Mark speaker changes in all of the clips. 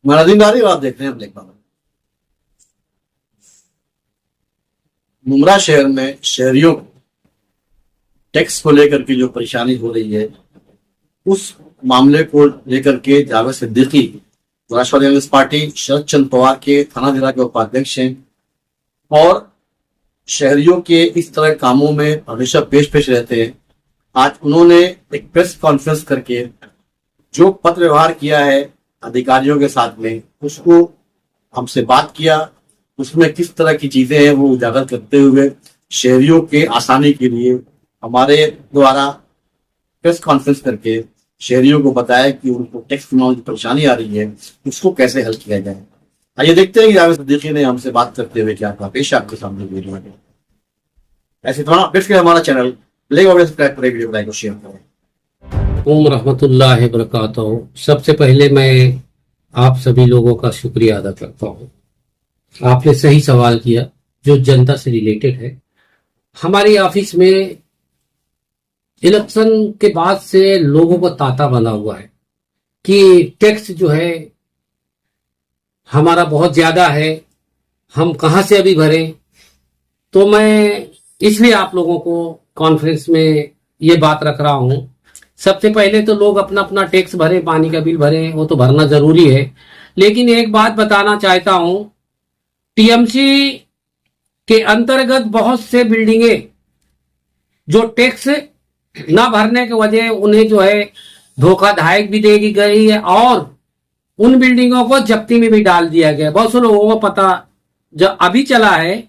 Speaker 1: मनाजिंदारी और आप देख रहे हैं ब्लैक बाबा। मुमरा शहर में शहरियों को टैक्स को लेकर के जो परेशानी हो रही है, उस मामले को लेकर के जावेद सिद्दीकी राष्ट्रवादी कांग्रेस पार्टी शरद चंद्र पवार के थाना जिला के उपाध्यक्ष हैं और शहरियों के इस तरह कामों में हमेशा पेश रहते हैं। आज उन्होंने एक प्रेस कॉन्फ्रेंस करके जो पत्र व्यवहार किया है अधिकारियों के साथ में, उसको हमसे बात किया। उसमें किस तरह की चीजें हैं वो उजागर करते हुए शहरियों के आसानी के लिए हमारे द्वारा प्रेस कॉन्फ्रेंस करके शहरियों को बताया कि उनको टैक्स में जो परेशानी आ रही है उसको कैसे हल किया जाए। आइए देखते हैं कि जावेद सिद्दीकी ने हमसे बात करते हुए क्या कहा। पेश आपके सामने वीडियो में। ऐसे तमाम अपडेट्स के लिए हमारा चैनल ब्लैक बाबा सब्सक्राइब करें, वीडियो को लाइक और शेयर करें।
Speaker 2: ओम रहमतुल्लाहि बरकातहू। सबसे पहले मैं आप सभी लोगों का शुक्रिया अदा करता हूँ। आपने सही सवाल किया जो जनता से रिलेटेड है। हमारी ऑफिस में इलेक्शन के बाद से लोगों को तांता बना हुआ है कि टैक्स जो है हमारा बहुत ज्यादा है, हम कहां से अभी भरें। तो मैं इसलिए आप लोगों को कॉन्फ्रेंस में ये बात रख रहा हूं। सबसे पहले तो लोग अपना अपना टैक्स भरें, पानी का बिल भरें, वो तो भरना जरूरी है। लेकिन एक बात बताना चाहता हूं, टीएमसी के अंतर्गत बहुत से बिल्डिंगे जो टैक्स ना भरने की वजह उन्हें जो है धोखाधड़ी भी देगी गई है और उन बिल्डिंगों को जब्ती में भी डाल दिया गया। बहुत से लोगों को पता जब अभी चला है,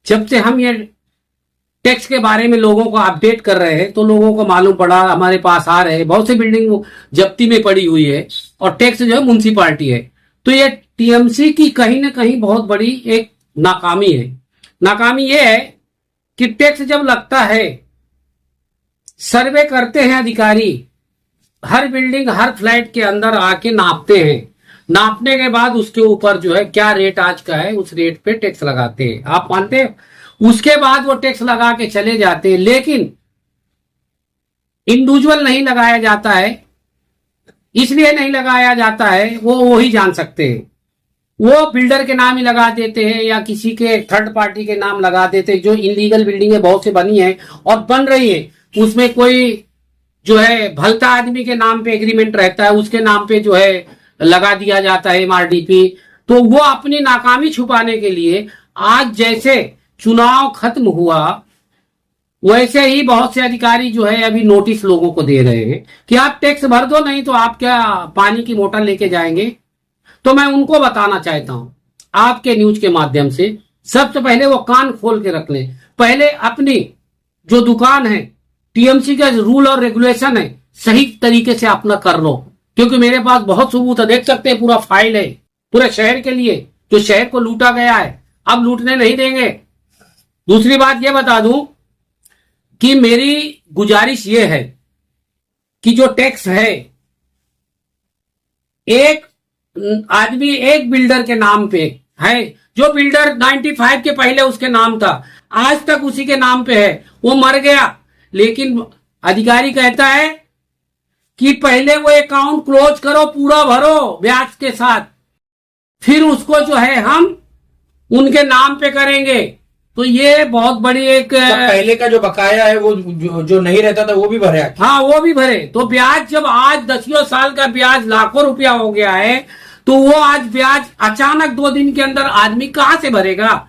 Speaker 2: जब से हम ये टैक्स के बारे में लोगों को अपडेट कर रहे हैं तो लोगों को मालूम पड़ा, हमारे पास आ रहे हैं बहुत सी बिल्डिंग जब्ती में पड़ी हुई है और टैक्स जो है म्युनिसिपालिटी है। तो ये टीएमसी की कहीं ना कहीं बहुत बड़ी एक नाकामी है। नाकामी ये है कि टैक्स जब लगता है, सर्वे करते हैं अधिकारी, हर बिल्डिंग हर फ्लैट के अंदर आके नापते हैं। नापने के बाद उसके ऊपर जो है क्या रेट आज का है उस रेट पे टैक्स लगाते हैं। आप मानते हैं? उसके बाद वो टैक्स लगा के चले जाते हैं। लेकिन इंडिविजुअल नहीं लगाया जाता है। इसलिए नहीं लगाया जाता है, वो ही जान सकते हैं। वो बिल्डर के नाम ही लगा देते हैं या किसी के थर्ड पार्टी के नाम लगा देते हैं। जो इलीगल बिल्डिंगें बहुत से बनी है और बन रही है, उसमें कोई जो है भलता आदमी के नाम पे एग्रीमेंट रहता है, उसके नाम पे जो है लगा दिया जाता है एमआरडीपी। तो वो अपनी नाकामी छुपाने के लिए आज जैसे चुनाव खत्म हुआ वैसे ही बहुत से अधिकारी जो है अभी नोटिस लोगों को दे रहे हैं कि आप टैक्स भर दो, नहीं तो आप क्या पानी की मोटर लेके जाएंगे। तो मैं उनको बताना चाहता हूं आपके न्यूज के माध्यम से, सबसे पहले वो कान खोल के रख लें। पहले अपनी जो दुकान है, टीएमसी का रूल और रेगुलेशन है, सही तरीके से अपना कर लो। क्योंकि मेरे पास बहुत सबूत है, देख सकते हैं, पूरा फाइल है पूरे शहर के लिए, जो शहर को लूटा गया है, अब लूटने नहीं देंगे। दूसरी बात यह बता दूं कि मेरी गुजारिश यह है कि जो टैक्स है, एक आदमी एक बिल्डर के नाम पे है, जो बिल्डर 95 के पहले उसके नाम था, आज तक उसी के नाम पे है, वो मर गया। लेकिन अधिकारी कहता है कि पहले वो अकाउंट क्लोज करो, पूरा भरो ब्याज के साथ, फिर उसको जो है हम उनके नाम पे करेंगे। तो ये बहुत बड़ी एक
Speaker 3: पहले का जो बकाया है वो जो नहीं रहता था वो भी भरे।
Speaker 2: हाँ, वो भी भरे। तो ब्याज जब आज 10 साल का ब्याज लाखों रुपया हो गया है, तो वो आज ब्याज अचानक 2 दिन के अंदर आदमी कहां से भरेगा?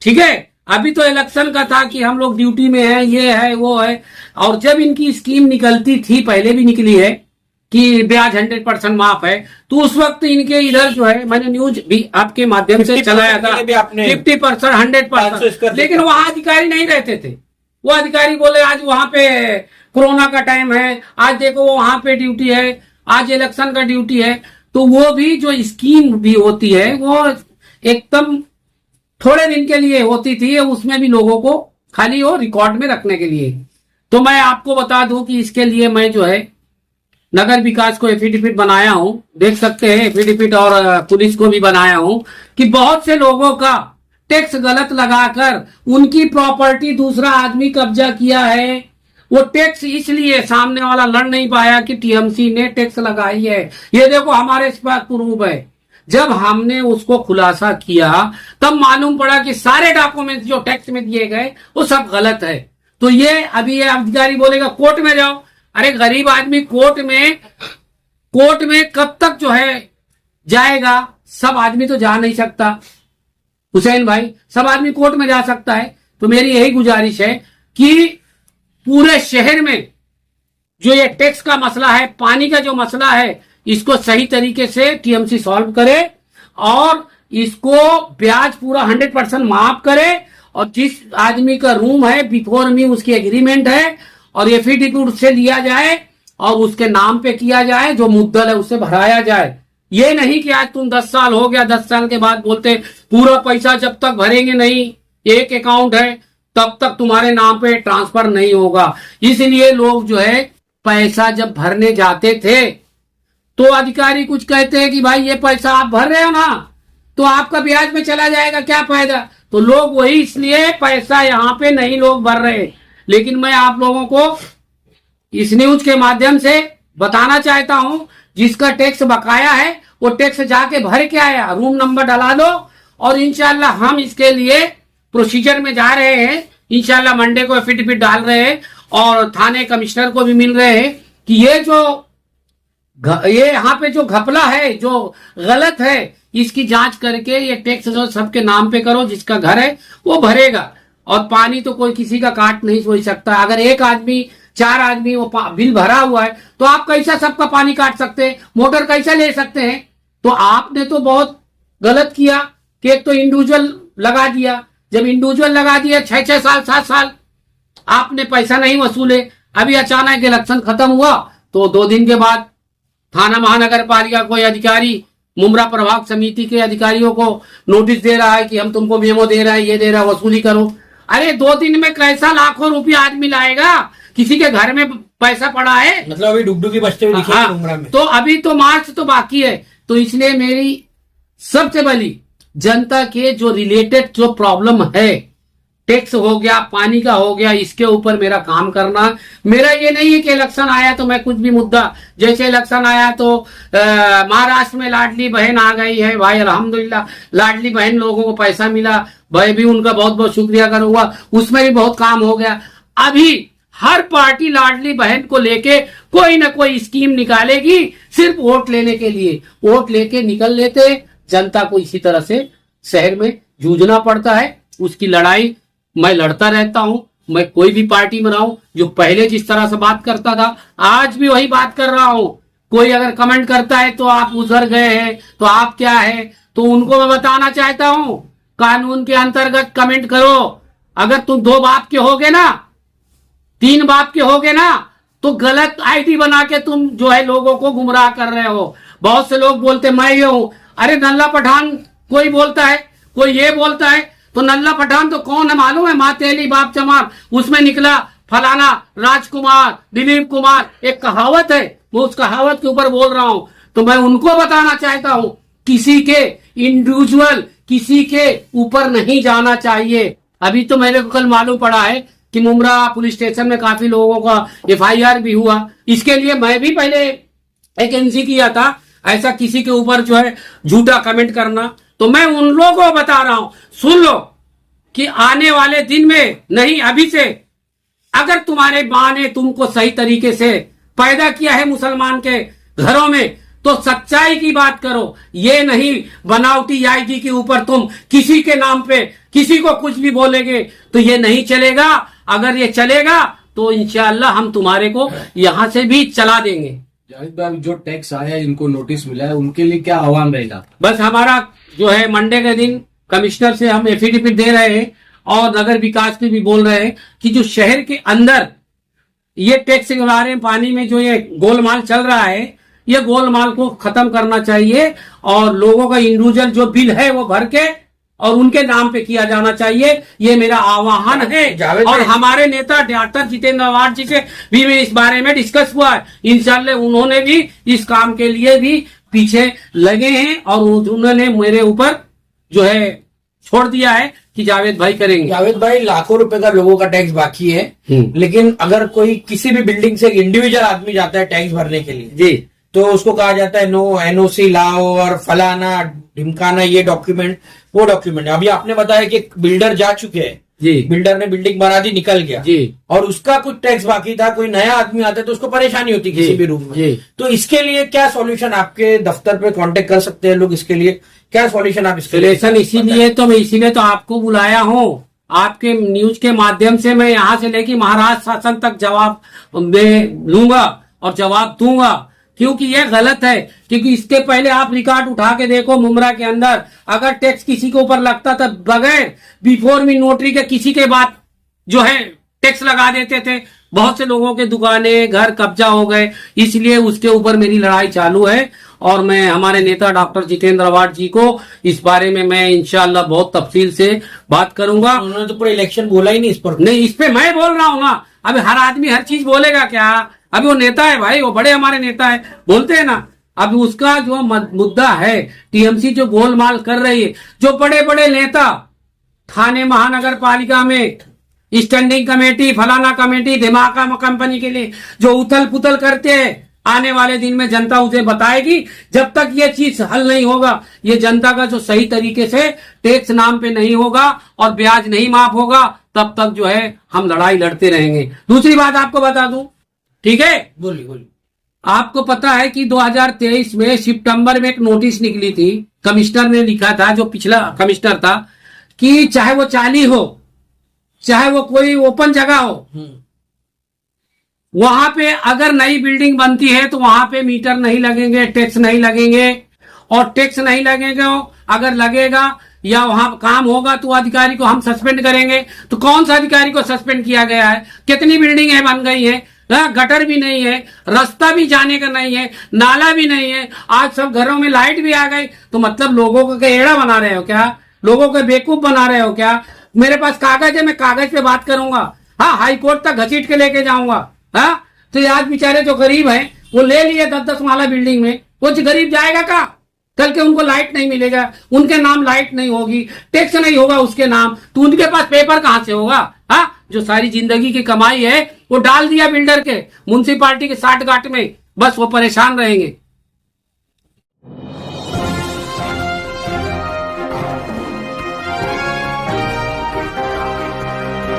Speaker 2: ठीक है, अभी तो इलेक्शन का था कि हम लोग ड्यूटी में हैं, ये है वो है। और जब इनकी स्कीम निकलती थी, पहले भी निकली है कि ब्याज 100% माफ है, तो उस वक्त इनके इधर जो है, मैंने न्यूज भी आपके माध्यम से चलाया था, 50% 100%। लेकिन वहां अधिकारी नहीं रहते थे। वो अधिकारी बोले आज वहां पे कोरोना का टाइम है, आज देखो वो वहां पे ड्यूटी है, आज इलेक्शन का ड्यूटी है। तो वो भी जो स्कीम भी होती है वो एकदम थोड़े दिन के लिए होती थी, उसमें भी लोगों को खाली वो रिकॉर्ड में रखने के लिए। तो मैं आपको बता दूं कि इसके लिए मैं जो है नगर विकास को एफिडेविट बनाया हूं, देख सकते हैं एफिडेविट, और पुलिस को भी बनाया हूं कि बहुत से लोगों का टैक्स गलत लगाकर उनकी प्रॉपर्टी दूसरा आदमी कब्जा किया है। वो टैक्स इसलिए सामने वाला लड़ नहीं पाया कि टीएमसी ने टैक्स लगाई है। ये देखो हमारे पास प्रूफ है, जब हमने उसको खुलासा किया तब मालूम पड़ा कि सारे डॉक्यूमेंट जो टैक्स में दिए गए वो सब गलत है। तो ये अभी ये अधिकारी बोलेगा कोर्ट में जाओ। अरे गरीब आदमी कोर्ट में कब तक जो है जाएगा? सब आदमी तो जा नहीं सकता हुसैन भाई, सब आदमी कोर्ट में जा सकता है। तो मेरी यही गुजारिश है कि पूरे शहर में जो ये टैक्स का मसला है, पानी का जो मसला है, इसको सही तरीके से टीएमसी सॉल्व करे और इसको ब्याज पूरा 100% माफ करे। और जिस आदमी का रूम है बिफोर मी उसकी एग्रीमेंट है और एफिडेविट उससे लिया जाए और उसके नाम पे किया जाए, जो मुद्दल है उससे भराया जाए। ये नहीं कि आज तुम 10 साल हो गया, 10 साल के बाद बोलते पूरा पैसा जब तक भरेंगे नहीं, एक अकाउंट है तब तक तुम्हारे नाम पे ट्रांसफर नहीं होगा। इसलिए लोग जो है पैसा जब भरने जाते थे तो अधिकारी कुछ कहते हैं कि भाई ये पैसा आप भर रहे हो ना तो आपका ब्याज में चला जाएगा, क्या फायदा। तो लोग वही इसलिए पैसा यहाँ पे नहीं लोग भर रहे। लेकिन मैं आप लोगों को इस न्यूज के माध्यम से बताना चाहता हूं, जिसका टैक्स बकाया है वो टैक्स जाके भर के आया, रूम नंबर डला दो और इंशाल्लाह हम इसके लिए प्रोसीजर में जा रहे हैं। इंशाल्लाह मंडे को एफिडेविट डाल रहे हैं और थाने कमिश्नर को भी मिल रहे हैं कि ये यहाँ पे जो घपला है, जो गलत है, इसकी जांच करके ये टैक्स जो सबके नाम पे करो, जिसका घर है वो भरेगा। और पानी तो कोई किसी का काट नहीं सोच सकता। अगर एक आदमी 4 आदमी वो बिल भरा हुआ है तो आप कैसा सबका पानी काट सकते हैं, मोटर कैसा ले सकते हैं। तो आपने तो बहुत गलत किया कि एक तो इंडिविजुअल लगा दिया। जब इंडिविजुअल लगा दिया 6-6 साल 7 साल आपने पैसा नहीं वसूले। अभी अचानक इलेक्शन खत्म हुआ तो 2 दिन के बाद थाना महानगर पालिका कोई अधिकारी मुमरा प्रभाग समिति के अधिकारियों को नोटिस दे रहा है कि हम तुमको मेमो दे रहे हैं, ये दे रहा है, वसूली करो। अरे 2 दिन में कैसा लाखों रुपया आदमी लाएगा? किसी के घर में पैसा पड़ा है?
Speaker 3: मतलब अभी डुगडुगी बचते हुए दिखेंगे मुमरा में।
Speaker 2: तो अभी तो मार्च तो बाकी है। तो इसलिए मेरी सबसे बड़ी जनता के जो रिलेटेड जो प्रॉब्लम है, टैक्स हो गया, पानी का हो गया, इसके ऊपर मेरा काम करना। मेरा ये नहीं है कि इलेक्शन आया तो मैं कुछ भी मुद्दा, जैसे इलेक्शन आया तो महाराष्ट्र में लाडली बहन आ गई है भाई, अल्हम्दुलिल्लाह लाडली बहन लोगों को पैसा मिला, भाई भी उनका बहुत बहुत शुक्रिया करूंगा, उसमें भी बहुत काम हो गया। अभी हर पार्टी लाडली बहन को लेके कोई ना कोई स्कीम निकालेगी सिर्फ वोट लेने के लिए। वोट लेके निकल लेते, जनता को इसी तरह से शहर में जूझना पड़ता है। उसकी लड़ाई मैं लड़ता रहता हूं। मैं कोई भी पार्टी में रहूं, जो पहले जिस तरह से बात करता था आज भी वही बात कर रहा हूं। कोई अगर कमेंट करता है तो आप उधर गए हैं तो आप क्या है, तो उनको मैं बताना चाहता हूं कानून के अंतर्गत कमेंट करो। अगर तुम 2 बाप के होगे ना, 3 बाप के होगे ना, तो गलत आईडी बना के तुम जो है लोगों को गुमराह कर रहे हो। बहुत से लोग बोलते मैं ये हूं। अरे नल्ला पठान कोई बोलता है, कोई ये बोलता है, तो नल्ला पठान तो कौन है मालूम है? माँ तेली बाप चमार, उसमें निकला फलाना राजकुमार, दिलीप कुमार, एक कहावत है, वो उस कहावत के ऊपर बोल रहा हूं। तो मैं उनको बताना चाहता हूं किसी के इंडिविजुअल किसी के ऊपर नहीं जाना चाहिए। अभी तो मेरे को कल मालूम पड़ा है कि मुमरा पुलिस स्टेशन में काफी लोगों का FIR भी हुआ। इसके लिए मैं भी पहले एक NC किया था, ऐसा किसी के ऊपर जो है झूठा कमेंट करना। तो मैं उन लोगों को बता रहा हूं, सुन लो कि आने वाले दिन में नहीं, अभी से अगर तुम्हारे मां ने तुमको सही तरीके से पैदा किया है मुसलमान के घरों में, तो सच्चाई की बात करो। ये नहीं बनावटी आईडी के ऊपर तुम किसी के नाम पे किसी को कुछ भी बोलेंगे तो ये नहीं चलेगा। अगर ये चलेगा तो इंशाअल्लाह हम तुम्हारे को यहां से भी चला देंगे।
Speaker 4: जावेद भाई, जो टैक्स आया, इनको नोटिस मिला है, उनके लिए क्या आह्वान रहेगा?
Speaker 2: बस हमारा जो है मंडे के दिन कमिश्नर से हम एफिडेविट दे रहे हैं और नगर विकास में भी बोल रहे हैं कि जो शहर के अंदर ये टैक्स के बारे में पानी में जो ये गोलमाल चल रहा है, ये गोलमाल को खत्म करना चाहिए और लोगों का इंडिविजुअल जो बिल है वो भर के और उनके नाम पे किया जाना चाहिए। ये मेरा आह्वान है। और हमारे नेता डॉक्टर जितेंद्र अवार्ड जी से भी इस बारे में डिस्कस हुआ है। इंशाल्लाह उन्होंने भी इस काम के लिए भी पीछे लगे हैं और उन्होंने मेरे ऊपर जो है छोड़ दिया है कि जावेद भाई करेंगे।
Speaker 3: जावेद भाई, लाखों रुपए का लोगों का टैक्स बाकी है, लेकिन अगर कोई किसी भी बिल्डिंग से इंडिविजुअल आदमी जाता है टैक्स भरने के लिए
Speaker 2: जी,
Speaker 3: तो उसको कहा जाता है नो एनओसी लाओ और फलाना ढिमकाना, ये डॉक्यूमेंट वो डॉक्यूमेंट। अभी आपने बताया कि बिल्डर जा चुके हैं,
Speaker 2: जी
Speaker 3: बिल्डर ने बिल्डिंग बना दी, निकल गया
Speaker 2: जी
Speaker 3: और उसका कुछ टैक्स बाकी था, कोई नया आदमी आता है तो उसको परेशानी होती किसी भी रूम में।
Speaker 2: जी।
Speaker 3: तो इसके लिए क्या सॉल्यूशन, आपके दफ्तर पे कांटेक्ट कर सकते हैं लोग, इसके लिए क्या सॉल्यूशन आप इसके लिए?
Speaker 2: सोल्यूशन इसीलिए तो मैं इसीलिए तो आपको बुलाया हूँ, आपके न्यूज के माध्यम से मैं यहाँ से लेके महाराष्ट्र शासन तक जवाब मैं लूंगा और जवाब दूंगा, क्योंकि ये गलत है। क्योंकि इसके पहले आप रिकॉर्ड उठा के देखो, मुमरा के अंदर अगर टैक्स किसी के ऊपर लगता था बगैर बिफोर मी नोटरी के किसी के बाद जो है टैक्स लगा देते थे। बहुत से लोगों के दुकानें घर कब्जा हो गए, इसलिए उसके ऊपर मेरी लड़ाई चालू है और मैं हमारे नेता डॉक्टर जितेंद्र अवार्ड जी को इस बारे में मैं इंशाल्लाह बहुत तफसील से बात करूंगा।
Speaker 3: उन्होंने तो पूरा इलेक्शन बोला ही नहीं इस पर।
Speaker 2: नहीं, इस पे मैं बोल रहा हूँ ना, अभी हर आदमी हर चीज बोलेगा क्या? अभी वो नेता है भाई, वो बड़े हमारे नेता है, बोलते हैं ना। अभी उसका जो मुद्दा है, टीएमसी जो गोलमाल कर रही है, जो बड़े बड़े नेता थाने महानगर पालिका में स्टैंडिंग कमेटी फलाना कमेटी धमाका कंपनी के लिए जो उथल पुथल करते हैं, आने वाले दिन में जनता उसे बताएगी। जब तक ये चीज हल नहीं होगा, ये जनता का जो सही तरीके से टैक्स नाम पे नहीं होगा और ब्याज नहीं माफ होगा, तब तक जो है हम लड़ाई लड़ते रहेंगे। दूसरी बात आपको बता दूं, ठीक है?
Speaker 3: बोलिए बोलिए।
Speaker 2: आपको पता है कि 2023 में सितंबर में एक नोटिस निकली थी, कमिश्नर ने लिखा था, जो पिछला कमिश्नर था, कि चाहे वो चाली हो चाहे वो कोई ओपन जगह हो, वहां पे अगर नई बिल्डिंग बनती है तो वहां पे मीटर नहीं लगेंगे, टैक्स नहीं लगेंगे। और टैक्स नहीं लगेगा, अगर लगेगा या वहां काम होगा तो अधिकारी को हम सस्पेंड करेंगे। तो कौन सा अधिकारी को सस्पेंड किया गया है? कितनी बिल्डिंगें बन गई हैं, गटर भी नहीं है, रास्ता भी जाने का नहीं है, नाला भी नहीं है, आज सब घरों में लाइट भी आ गई। तो मतलब लोगों को एड़ा बना रहे हो क्या? लोगों को बेवकूफ बना रहे हो क्या? मेरे पास कागज है, मैं कागज पे बात करूंगा। हाँ, हाई कोर्ट तक घसीट के लेके जाऊंगा। हाँ, तो आज बेचारे जो गरीब हैं वो ले लिए 10-10 माला बिल्डिंग में, वो जो गरीब जाएगा का? कल के उनको लाइट नहीं मिलेगा, उनके नाम लाइट नहीं होगी, टैक्स नहीं होगा उसके नाम, तो उनके पास पेपर कहां से होगा? हाँ, जो सारी जिंदगी की कमाई है वो डाल दिया बिल्डर के, म्युनिसिपालिटी के 60 गांठ में, बस वो परेशान रहेंगे।